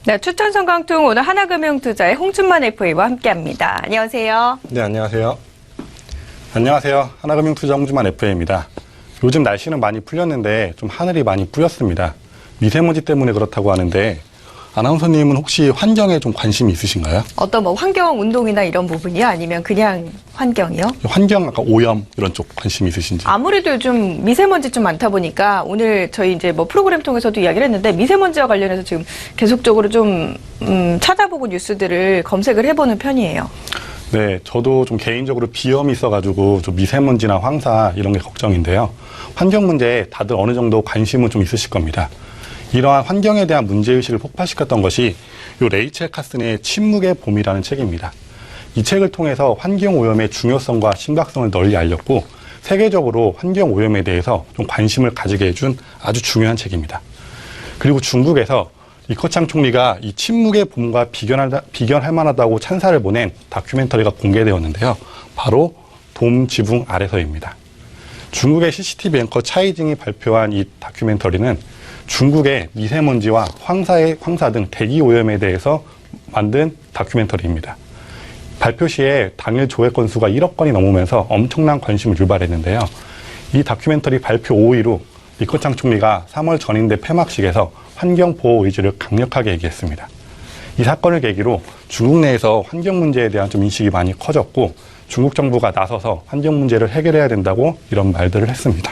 네, 추천 성강통 오늘 하나금융투자의 홍준만 FA와 함께합니다. 안녕하세요. 네, 안녕하세요. 안녕하세요. 하나금융투자 홍준만 FA입니다. 요즘 날씨는 많이 풀렸는데 좀 하늘이 많이 뿌였습니다. 미세먼지 때문에 그렇다고 하는데 아나운서님은 혹시 환경에 좀 관심이 있으신가요? 어떤 뭐 환경 운동이나 이런 부분이요? 아니면 그냥 환경이요? 환경, 아까 오염 이런 쪽 관심이 있으신지? 아무래도 요즘 미세먼지 좀 많다 보니까 오늘 저희 이제 뭐 프로그램 통해서도 이야기를 했는데 미세먼지와 관련해서 지금 계속적으로 좀 찾아보고 뉴스들을 검색을 해보는 편이에요. 네, 저도 좀 개인적으로 비염이 있어가지고 좀 미세먼지나 황사 이런 게 걱정인데요. 환경 문제에 다들 어느 정도 관심은 좀 있으실 겁니다. 이러한 환경에 대한 문제의식을 폭발시켰던 것이 요 레이첼 카슨의 침묵의 봄이라는 책입니다. 이 책을 통해서 환경오염의 중요성과 심각성을 널리 알렸고 세계적으로 환경오염에 대해서 좀 관심을 가지게 해준 아주 중요한 책입니다. 그리고 중국에서 리커창 총리가 이 침묵의 봄과 비견할 만하다고 찬사를 보낸 다큐멘터리가 공개되었는데요. 바로 돔 지붕 아래서입니다. 중국의 CCTV 앵커 차이징이 발표한 이 다큐멘터리는 중국의 미세먼지와 황사 등 대기 오염에 대해서 만든 다큐멘터리입니다. 발표 시에 당일 조회 건수가 1억 건이 넘으면서 엄청난 관심을 유발했는데요. 이 다큐멘터리 발표 5일 후 리커창 총리가 3월 전인대 폐막식에서 환경보호 의지를 강력하게 얘기했습니다. 이 사건을 계기로 중국 내에서 환경 문제에 대한 좀 인식이 많이 커졌고 중국 정부가 나서서 환경 문제를 해결해야 된다고 이런 말들을 했습니다.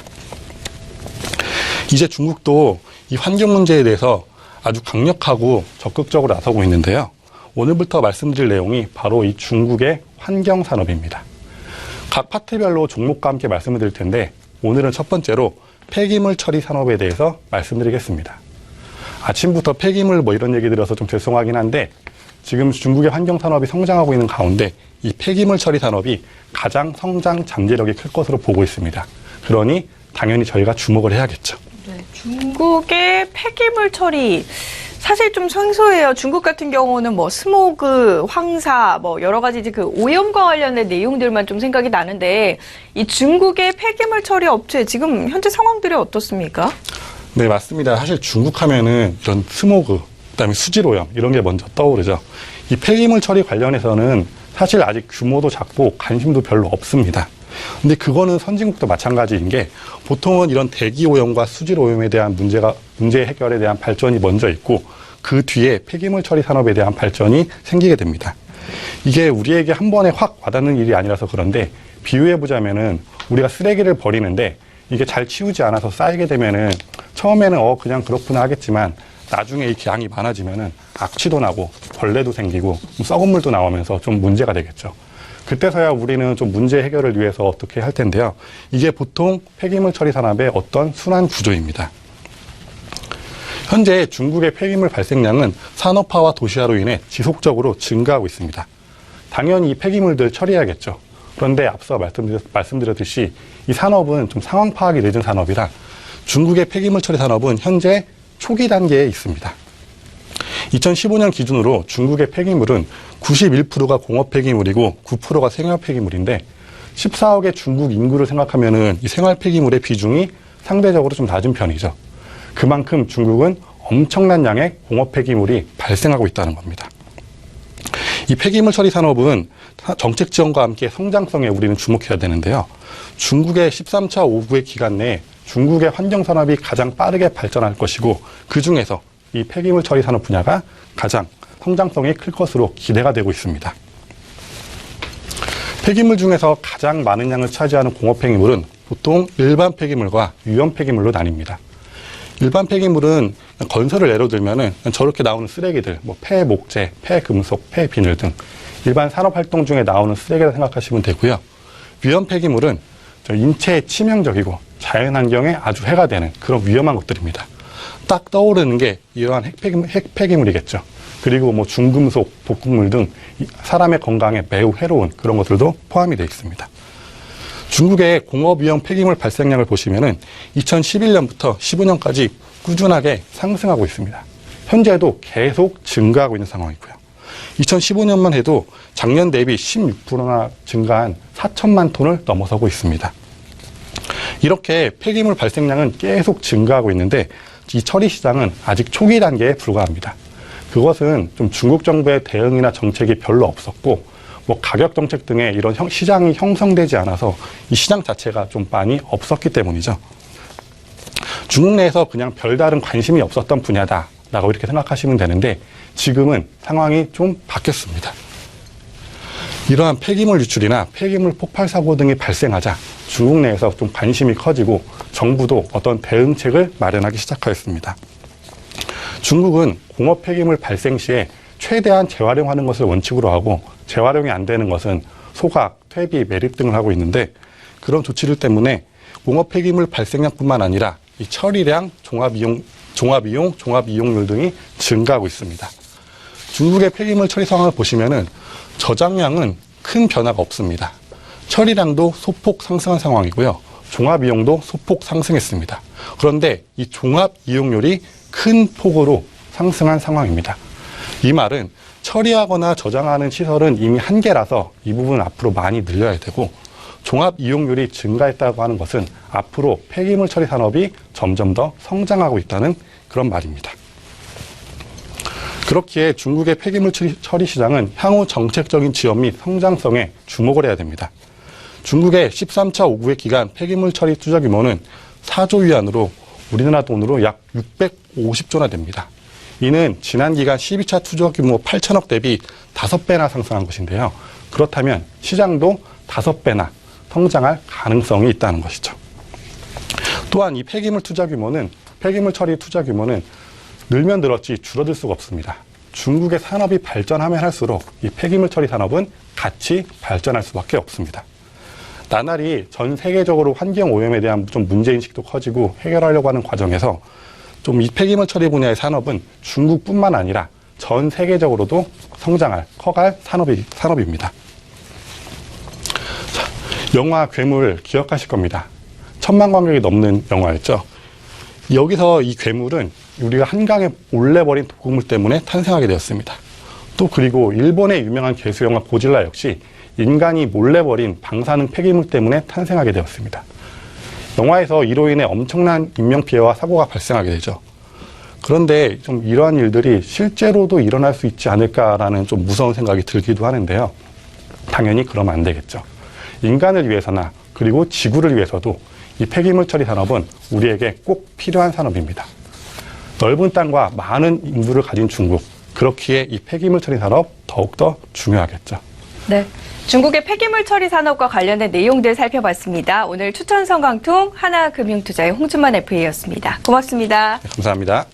이제 중국도 이 환경 문제에 대해서 아주 강력하고 적극적으로 나서고 있는데요. 오늘부터 말씀드릴 내용이 바로 이 중국의 환경 산업입니다. 각 파트별로 종목과 함께 말씀을 드릴 텐데 오늘은 첫 번째로 폐기물 처리 산업에 대해서 말씀드리겠습니다. 아침부터 폐기물 뭐 이런 얘기 드려서 좀 죄송하긴 한데 지금 중국의 환경 산업이 성장하고 있는 가운데 이 폐기물 처리 산업이 가장 성장 잠재력이 클 것으로 보고 있습니다. 그러니 당연히 저희가 주목을 해야겠죠. 네, 중국의 폐기물 처리 사실 좀 생소해요. 중국 같은 경우는 뭐 스모그, 황사, 뭐 여러 가지 이제 그 오염과 관련된 내용들만 좀 생각이 나는데 이 중국의 폐기물 처리 업체 지금 현재 상황들이 어떻습니까? 네, 맞습니다. 사실 중국 하면은 이런 스모그, 그다음에 수질 오염 이런 게 먼저 떠오르죠. 이 폐기물 처리 관련해서는 사실 아직 규모도 작고 관심도 별로 없습니다. 근데 그거는 선진국도 마찬가지인 게 보통은 이런 대기 오염과 수질 오염에 대한 문제 해결에 대한 발전이 먼저 있고 그 뒤에 폐기물 처리 산업에 대한 발전이 생기게 됩니다. 이게 우리에게 한 번에 확 와닿는 일이 아니라서 그런데 비유해 보자면은 우리가 쓰레기를 버리는데 이게 잘 치우지 않아서 쌓이게 되면은 처음에는 그냥 그렇구나 하겠지만 나중에 이렇게 양이 많아지면은 악취도 나고 벌레도 생기고 썩은 물도 나오면서 좀 문제가 되겠죠. 그때서야 우리는 좀 문제 해결을 위해서 어떻게 할 텐데요. 이게 보통 폐기물 처리 산업의 어떤 순환 구조입니다. 현재 중국의 폐기물 발생량은 산업화와 도시화로 인해 지속적으로 증가하고 있습니다. 당연히 이 폐기물들 처리해야겠죠. 그런데 앞서 말씀드렸듯이 이 산업은 좀 상황 파악이 늦은 산업이라 중국의 폐기물 처리 산업은 현재 초기 단계에 있습니다. 2015년 기준으로 중국의 폐기물은 91%가 공업 폐기물이고 9%가 생활 폐기물인데 14억의 중국 인구를 생각하면은 이 생활 폐기물의 비중이 상대적으로 좀 낮은 편이죠. 그만큼 중국은 엄청난 양의 공업 폐기물이 발생하고 있다는 겁니다. 이 폐기물 처리 산업은 정책 지원과 함께 성장성에 우리는 주목해야 되는데요. 중국의 13차 5구의 기간 내에 중국의 환경 산업이 가장 빠르게 발전할 것이고 그 중에서 이 폐기물 처리 산업 분야가 가장 성장성이 클 것으로 기대가 되고 있습니다. 폐기물 중에서 가장 많은 양을 차지하는 공업 폐기물은 보통 일반 폐기물과 위험 폐기물로 나뉩니다. 일반 폐기물은 건설을 예로 들면은 저렇게 나오는 쓰레기들, 뭐 폐목재, 폐금속, 폐비닐 등 일반 산업 활동 중에 나오는 쓰레기라 생각하시면 되고요. 위험 폐기물은 인체에 치명적이고 자연환경에 아주 해가 되는 그런 위험한 것들입니다. 딱 떠오르는 게 이러한 핵폐기물이겠죠. 그리고 뭐 중금속, 독극물 등 사람의 건강에 매우 해로운 그런 것들도 포함이 되어 있습니다. 중국의 공업위험 폐기물 발생량을 보시면은 2011년부터 15년까지 꾸준하게 상승하고 있습니다. 현재도 계속 증가하고 있는 상황이고요. 2015년만 해도 작년 대비 16%나 증가한 4천만 톤을 넘어서고 있습니다. 이렇게 폐기물 발생량은 계속 증가하고 있는데 이 처리 시장은 아직 초기 단계에 불과합니다. 그것은 좀 중국 정부의 대응이나 정책이 별로 없었고 뭐 가격 정책 등의 이런 시장이 형성되지 않아서 이 시장 자체가 좀 많이 없었기 때문이죠. 중국 내에서 그냥 별다른 관심이 없었던 분야다라고 이렇게 생각하시면 되는데 지금은 상황이 좀 바뀌었습니다. 이러한 폐기물 유출이나 폐기물 폭발 사고 등이 발생하자 중국 내에서 좀 관심이 커지고 정부도 어떤 대응책을 마련하기 시작하였습니다. 중국은 공업 폐기물 발생 시에 최대한 재활용하는 것을 원칙으로 하고 재활용이 안 되는 것은 소각, 퇴비, 매립 등을 하고 있는데 그런 조치들 때문에 공업 폐기물 발생량뿐만 아니라 이 처리량, 종합이용률 등이 증가하고 있습니다. 중국의 폐기물 처리 상황을 보시면은 저장량은 큰 변화가 없습니다. 처리량도 소폭 상승한 상황이고요. 종합이용도 소폭 상승했습니다. 그런데 이 종합이용률이 큰 폭으로 상승한 상황입니다. 이 말은 처리하거나 저장하는 시설은 이미 한계라서 이 부분은 앞으로 많이 늘려야 되고 종합이용률이 증가했다고 하는 것은 앞으로 폐기물 처리 산업이 점점 더 성장하고 있다는 그런 말입니다. 그렇기에 중국의 폐기물 처리 시장은 향후 정책적인 지원 및 성장성에 주목을 해야 됩니다. 중국의 13차 5구획 기간 폐기물 처리 투자 규모는 4조 위안으로 우리나라 돈으로 약 650조나 됩니다. 이는 지난 기간 12차 투자 규모 8천억 대비 5배나 상승한 것인데요. 그렇다면 시장도 5배나 성장할 가능성이 있다는 것이죠. 또한 이 폐기물 처리 투자 규모는 늘면 늘었지 줄어들 수가 없습니다. 중국의 산업이 발전하면 할수록 이 폐기물 처리 산업은 같이 발전할 수밖에 없습니다. 나날이 전 세계적으로 환경 오염에 대한 좀 문제인식도 커지고 해결하려고 하는 과정에서 좀 이 폐기물 처리 분야의 산업은 중국뿐만 아니라 전 세계적으로도 커갈 산업입니다. 자, 영화 괴물 기억하실 겁니다. 1000만 관객이 넘는 영화였죠. 여기서 이 괴물은 우리가 한강에 올려버린 독극물 때문에 탄생하게 되었습니다. 또 그리고 일본의 유명한 괴수 영화 고질라 역시 인간이 몰래 버린 방사능 폐기물 때문에 탄생하게 되었습니다. 영화에서 이로 인해 엄청난 인명피해와 사고가 발생하게 되죠. 그런데 좀 이러한 일들이 실제로도 일어날 수 있지 않을까라는 좀 무서운 생각이 들기도 하는데요. 당연히 그러면 안 되겠죠. 인간을 위해서나 그리고 지구를 위해서도 이 폐기물 처리 산업은 우리에게 꼭 필요한 산업입니다. 넓은 땅과 많은 인구를 가진 중국, 그렇기에 이 폐기물 처리 산업 더욱더 중요하겠죠. 네. 중국의 폐기물 처리 산업과 관련된 내용들 살펴봤습니다. 오늘 추천 성강통 하나금융투자의 홍준만 FA였습니다. 고맙습니다. 네, 감사합니다.